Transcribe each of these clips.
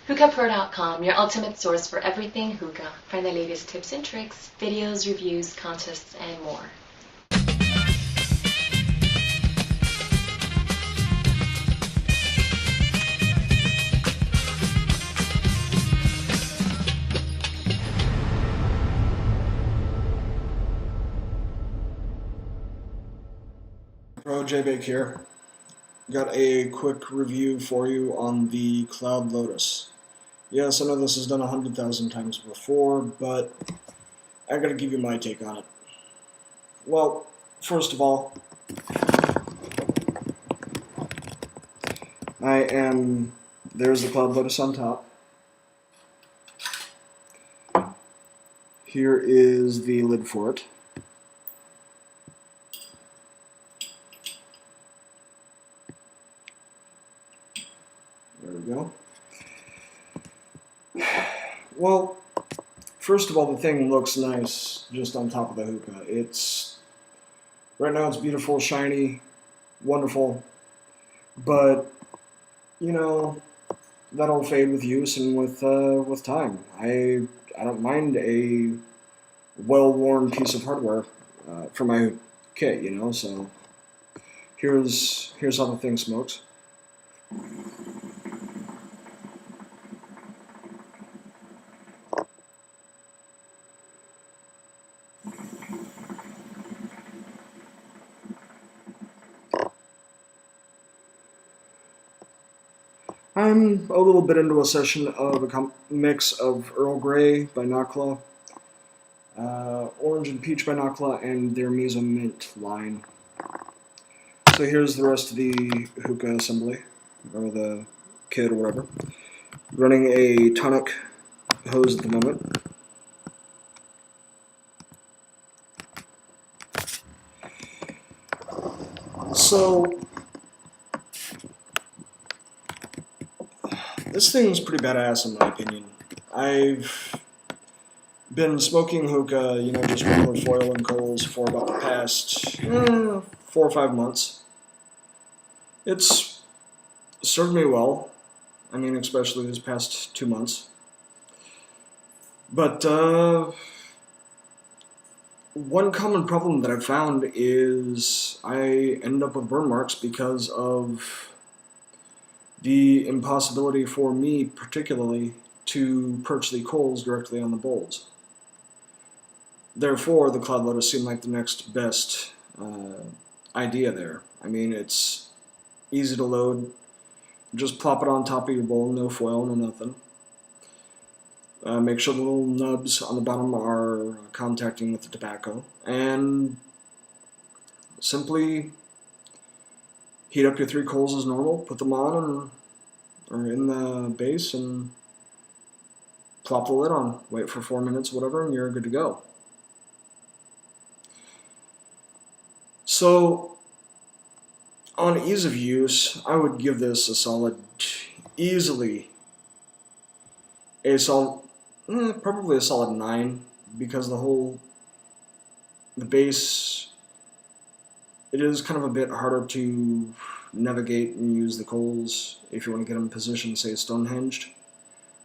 HookahPro.com, your ultimate source for everything hookah. Find the latest tips and tricks, videos, reviews, contests, and more. Pro JBake here. Got a quick review for you on the Kaloud Lotus. Yes, I know this is done 100,000 times before, but I gotta give you my take on it. Well, first of all, there's the Kaloud Lotus on top. Here is the lid for it. There we go. Well, first of all, the thing looks nice just on top of the hookah. Right now it's beautiful, shiny, wonderful, but you know, that'll fade with use and with time. I don't mind a well-worn piece of hardware for my kit, you know. So here's how the thing smokes. I'm a little bit into a session of a mix of Earl Grey by Nakla, Orange and Peach by Nakla, and their Miso Mint line. So here's the rest of the hookah assembly, or the kit or whatever. Running a tonic hose at the moment. So this thing's pretty badass in my opinion. I've been smoking hookah, you know, just regular foil and coals for about the past 4 or 5 months. It's served me well. I mean, especially these past 2 months. But one common problem that I've found is I end up with burn marks because of the impossibility for me, particularly, to perch the coals directly on the bowls. Therefore, the Kaloud Lotus seemed like the next best idea there. I mean, it's easy to load. Just plop it on top of your bowl, no foil, no nothing. Make sure the little nubs on the bottom are contacting with the tobacco, and simply heat up your 3 coals as normal, put them on or in the base, and plop the lid on. Wait for 4 minutes, whatever, and you're good to go. So, on ease of use, I would give this a solid, probably a solid 9, because the base, it is kind of a bit harder to navigate and use the coals if you want to get them in position, say Stonehenged,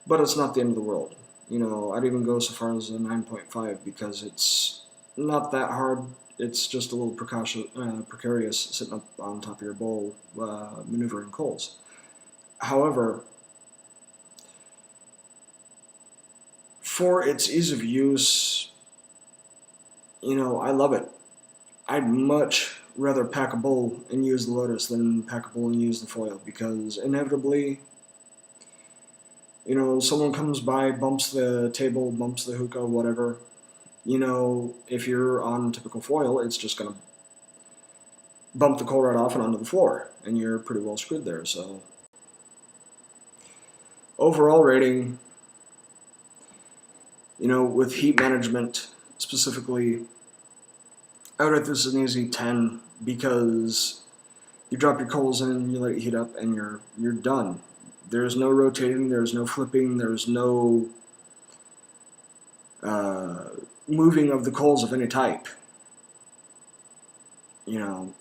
but it's not the end of the world. You know, I'd even go so far as a 9.5 because it's not that hard. It's just a little precarious sitting up on top of your bowl maneuvering coals. However, for its ease of use, you know, I love it. I'd much rather pack a bowl and use the Lotus than pack a bowl and use the foil, because inevitably, you know, someone comes by, bumps the table, bumps the hookah, whatever. You know, if you're on typical foil, it's just going to bump the coal right off and onto the floor, and you're pretty well screwed there. So, overall rating, you know, with heat management specifically, I would rate this an easy 10, because you drop your coals in, you let it heat up, and you're done. There's no rotating, there's no flipping, there's no moving of the coals of any type. You know,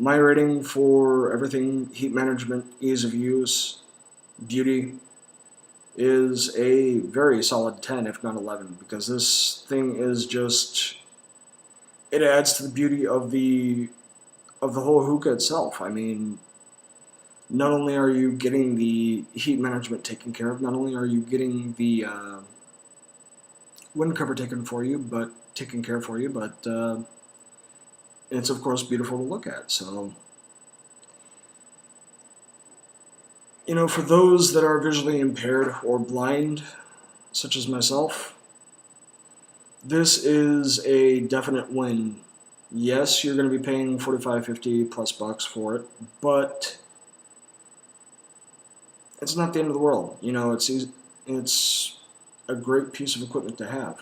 My rating for everything heat management, ease of use, beauty is a very solid 10, if not 11, because this thing is just, it adds to the beauty of the whole hookah itself. I mean, not only are you getting the heat management taken care of, not only are you getting the wind cover taken care for you, but it's of course beautiful to look at. So, for those that are visually impaired or blind, such as myself, this is a definite win. Yes, you're going to be paying $45, $50 plus bucks for it, but it's not the end of the world. It's a great piece of equipment to have.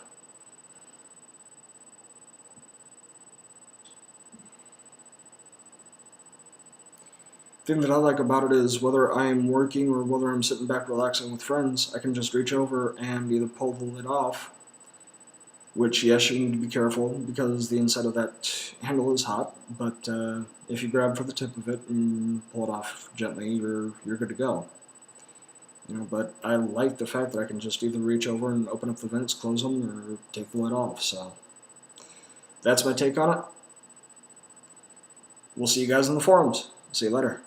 The thing that I like about it is whether I am working or whether I'm sitting back relaxing with friends, I can just reach over and either pull the lid off, which, yes, you need to be careful because the inside of that handle is hot, but if you grab for the tip of it and pull it off gently, you're good to go. But I like the fact that I can just either reach over and open up the vents, close them, or take the lid off. So that's my take on it. We'll see you guys in the forums. See you later.